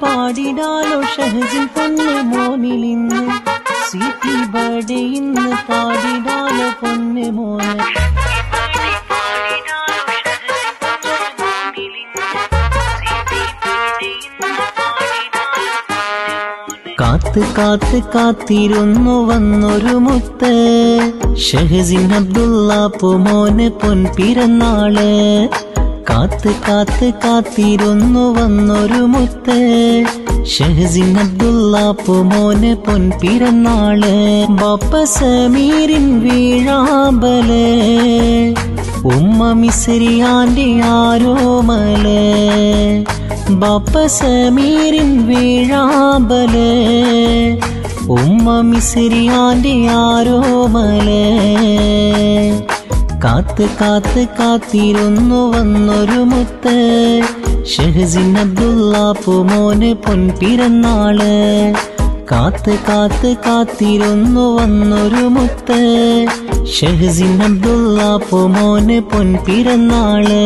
പാടിടാലോ ഷഹസിൻ പൊന്ന് മോനിലിന്ന് sweety birthday ഇന്ന് പാടിടാലോ പൊന്ന് മോനെ കാത്ത് കാത്ത് കാത്തിരുന്നു വന്നൊരു മുത്ത് ഷഹസിൻ അബ്ദുള്ള പൂമോന് പൊൻപിറന്നാള് കാത്ത് കാത്ത് കാത്തിരുന്നു വന്നൊരു മുത്ത് ഷഹസിൻ അബ്ദുള്ള പൂമോന് പൊൻപിറന്നാള് ബാപ്പ സമീരിൻ വീഴാമ്പല് ഉമ്മ മിസ്രിയാന്റെ ആരോമല് ബാപ്പ സമീരിൻ വീഴാമ്പല് ഉമ്മ മിസ്രിയാന്റെ ആരോമല് കാത്ത് കാത്ത് കാത്തിരുന്നു വന്നൊരു മുത്ത് ഷഹസിൻ അബ്ദുള്ള പൂമോന് പൊൻപിറന്നാള് കാത്ത് കാത്ത് കാത്തിരുന്നു വന്നൊരു മുത്ത് ഷഹസിൻ അബ്ദുള്ള പൂമോന് പൊൻപിറന്നാള്